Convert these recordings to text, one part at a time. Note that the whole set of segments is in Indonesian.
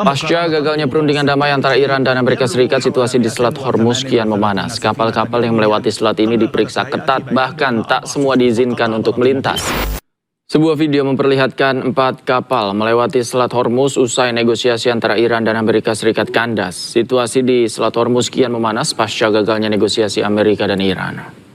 Pasca gagalnya perundingan damai antara Iran dan Amerika Serikat, situasi di Selat Hormuz kian memanas. Kapal-kapal yang melewati selat ini diperiksa ketat, bahkan tak semua diizinkan untuk melintas. Sebuah video memperlihatkan 4 kapal melewati Selat Hormuz usai negosiasi antara Iran dan Amerika Serikat kandas. Situasi di Selat Hormuz kian memanas pasca gagalnya negosiasi Amerika dan Iran.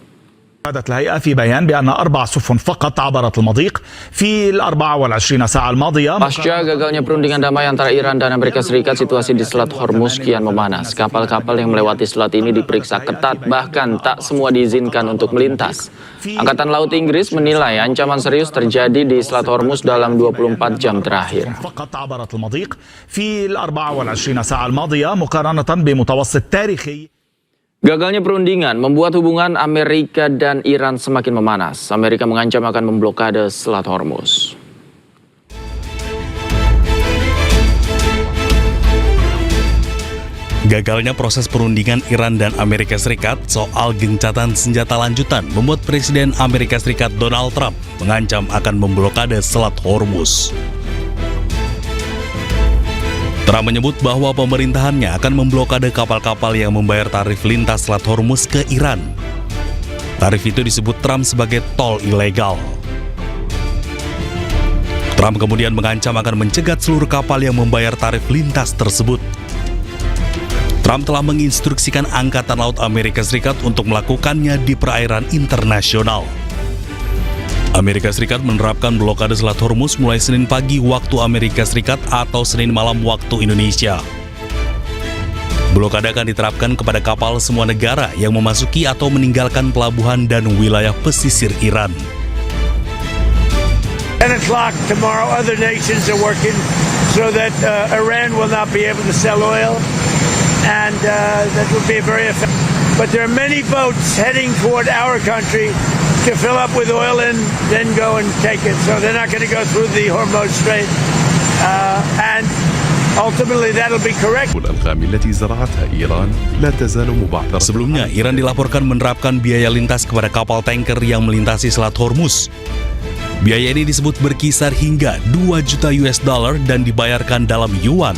قالت الهيئة في بيان بأن 4 سفن فقط عبرت المضيق في ال24 ساعة الماضية. Pasca gagalnya perundingan damai antara Iran dan Amerika Serikat, situasi di Selat Hormuz kian memanas. Kapal-kapal yang melewati selat ini diperiksa ketat, bahkan tak semua diizinkan untuk melintas. Angkatan Laut Inggris menilai ancaman serius terjadi di Selat Hormuz dalam 24 jam terakhir. فقط عبرت المضيق في ال24 ساعة الماضية مقارنة بمتوسط تاريخي. Gagalnya perundingan membuat hubungan Amerika dan Iran semakin memanas. Amerika mengancam akan memblokade Selat Hormuz. Gagalnya proses perundingan Iran dan Amerika Serikat soal gencatan senjata lanjutan membuat Presiden Amerika Serikat Donald Trump mengancam akan memblokade Selat Hormuz. Trump menyebut bahwa pemerintahannya akan memblokade kapal-kapal yang membayar tarif lintas Selat Hormuz ke Iran. Tarif itu disebut Trump sebagai tol ilegal. Trump kemudian mengancam akan mencegat seluruh kapal yang membayar tarif lintas tersebut. Trump telah menginstruksikan Angkatan Laut Amerika Serikat untuk melakukannya di perairan internasional. Amerika Serikat menerapkan blokade Selat Hormuz mulai Senin pagi waktu Amerika Serikat atau Senin malam waktu Indonesia. Blokade akan diterapkan kepada kapal semua negara yang memasuki atau meninggalkan pelabuhan dan wilayah pesisir Iran. 10 o'clock tomorrow, other nations are working so that Iran will not be able to sell oil, and that will be very effective. But there are many boats heading toward our country to fill up with oil and then go and take it. So they're not going to go through the Hormuz Strait, and ultimately that'll be correct. Sebelumnya, Iran dilaporkan menerapkan biaya lintas kepada kapal tanker yang melintasi Selat Hormuz. Biaya ini disebut berkisar hingga 2 juta US dollar dan dibayarkan dalam yuan.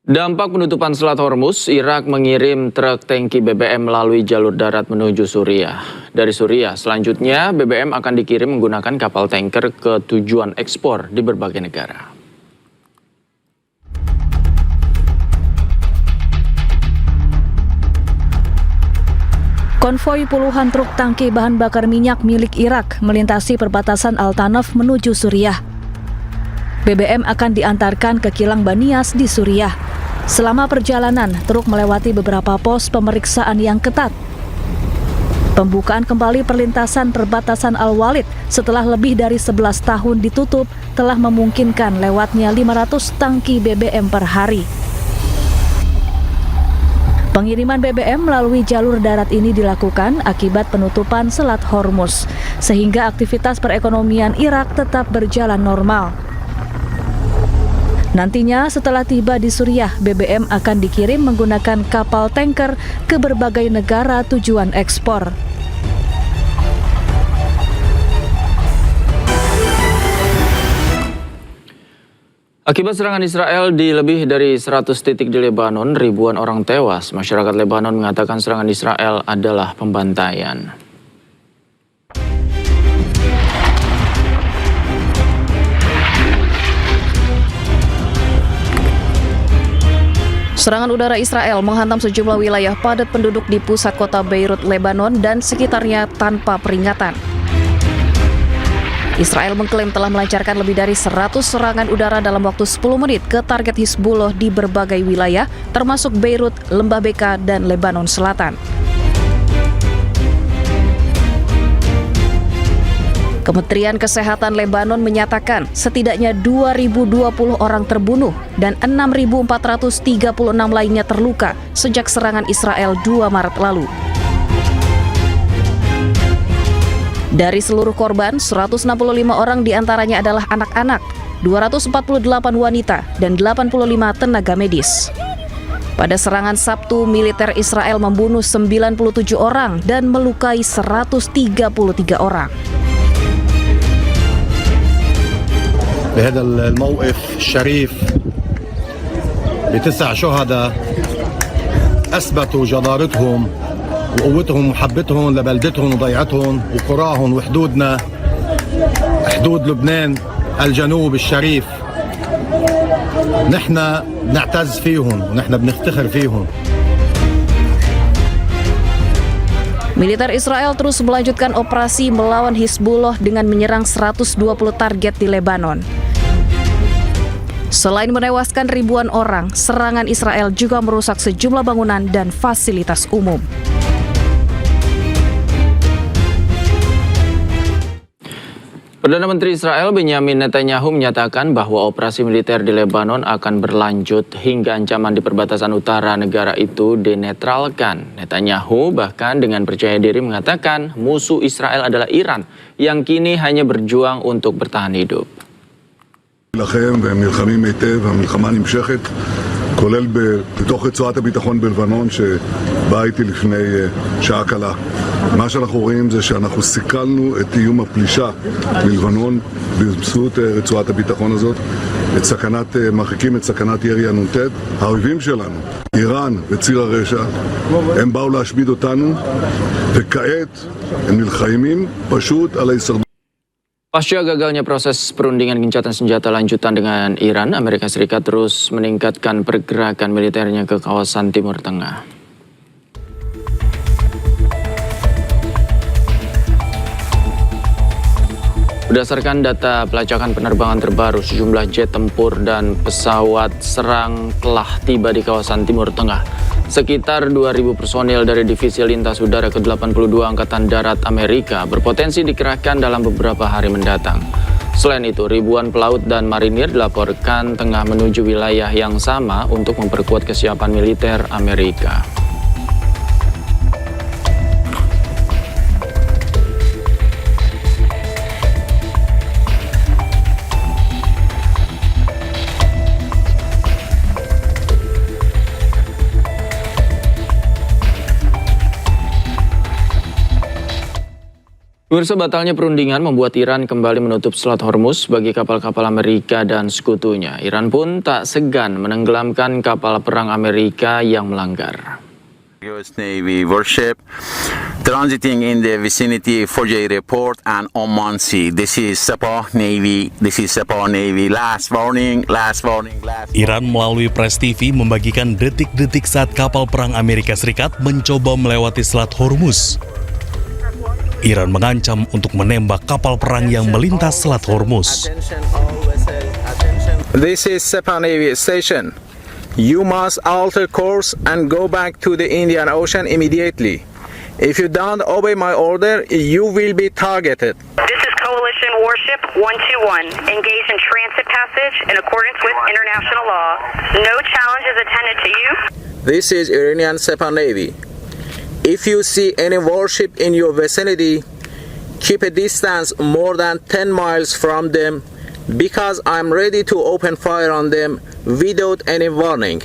Dampak penutupan Selat Hormuz, Irak mengirim truk tangki BBM melalui jalur darat menuju Suriah. Dari Suriah, selanjutnya BBM akan dikirim menggunakan kapal tanker ke tujuan ekspor di berbagai negara. Konvoi puluhan truk tangki bahan bakar minyak milik Irak melintasi perbatasan Al-Tanaf menuju Suriah. BBM akan diantarkan ke kilang Banias di Suriah. Selama perjalanan, truk melewati beberapa pos pemeriksaan yang ketat. Pembukaan kembali perlintasan perbatasan Al-Walid setelah lebih dari 11 tahun ditutup telah memungkinkan lewatnya 500 tangki BBM per hari. Pengiriman BBM melalui jalur darat ini dilakukan akibat penutupan Selat Hormuz, sehingga aktivitas perekonomian Irak tetap berjalan normal. Nantinya setelah tiba di Suriah, BBM akan dikirim menggunakan kapal tanker ke berbagai negara tujuan ekspor. Akibat serangan Israel di lebih dari 100 titik di Lebanon, ribuan orang tewas. Masyarakat Lebanon mengatakan serangan Israel adalah pembantaian. Serangan udara Israel menghantam sejumlah wilayah padat penduduk di pusat kota Beirut, Lebanon dan sekitarnya tanpa peringatan. Israel mengklaim telah melancarkan lebih dari 100 serangan udara dalam waktu 10 menit ke target Hizbullah di berbagai wilayah, termasuk Beirut, Lembah Beka, dan Lebanon Selatan. Kementerian Kesehatan Lebanon menyatakan setidaknya 2.020 orang terbunuh dan 6.436 lainnya terluka sejak serangan Israel 2 Maret lalu. Dari seluruh korban, 165 orang diantaranya adalah anak-anak, 248 wanita, dan 85 tenaga medis. Pada serangan Sabtu, militer Israel membunuh 97 orang dan melukai 133 orang. بهذا الموقف الشريف ب9 شهداء أثبتوا جدارتهم وقوتهم ومحبتهم لبلدتهم وضيعتهم وقراهم وحدودنا، حدود لبنان الجنوب الشريف. نحن نعتز فيهم ونحن بنفتخر فيهم. Militer Israel terus melanjutkan operasi melawan Hizbullah dengan menyerang 120 target di Lebanon. Selain menewaskan ribuan orang, serangan Israel juga merusak sejumlah bangunan dan fasilitas umum. Perdana Menteri Israel Benyamin Netanyahu menyatakan bahwa operasi militer di Lebanon akan berlanjut hingga ancaman di perbatasan utara negara itu dinetralkan. Netanyahu bahkan dengan percaya diri mengatakan musuh Israel adalah Iran yang kini hanya berjuang untuk bertahan hidup. לכם והם נלחמים היטב, המלחמה נמשכת, כולל בתוך רצועת הביטחון בלבנון שבאה איתי לפני שעה קלה. מה שאנחנו רואים זה שאנחנו סיכלנו את איום הפלישה מלבנון באמצעות רצועת הביטחון הזאת, מרחיקים את סכנת ירי הנ"ט. האויבים שלנו, איראן וציר הרשע, הם באו להשמיד אותנו, וכעת הם נלחמים פשוט על ההישרדות. Pasca gagalnya proses perundingan gencatan senjata lanjutan dengan Iran, Amerika Serikat terus meningkatkan pergerakan militernya ke kawasan Timur Tengah. Berdasarkan data pelacakan penerbangan terbaru, sejumlah jet tempur dan pesawat serang telah tiba di kawasan Timur Tengah. Sekitar 2.000 personil dari Divisi Lintas Udara ke-82 Angkatan Darat Amerika berpotensi dikerahkan dalam beberapa hari mendatang. Selain itu, ribuan pelaut dan marinir dilaporkan tengah menuju wilayah yang sama untuk memperkuat kesiapan militer Amerika. Pemirsa, batalnya perundingan membuat Iran kembali menutup Selat Hormuz bagi kapal-kapal Amerika dan sekutunya. Iran pun tak segan menenggelamkan kapal perang Amerika yang melanggar. US Navy warship transiting in the vicinity of Fujay Port and Oman Sea. This is Sepah Navy. Last warning. Iran melalui Press TV membagikan detik-detik saat kapal perang Amerika Serikat mencoba melewati Selat Hormuz. Iran mengancam untuk menembak kapal perang yang melintas Selat Hormuz. This is Sepah Navy Station. You must alter course and go back to the Indian Ocean immediately. If you don't obey my order, you will be targeted. This is Coalition Warship 121, engaged in transit passage in accordance with international law. No challenge is attended to you. This is Iranian Sepah Navy. If you see any warship in your vicinity, keep a distance more than 10 miles from them because I'm ready to open fire on them without any warning.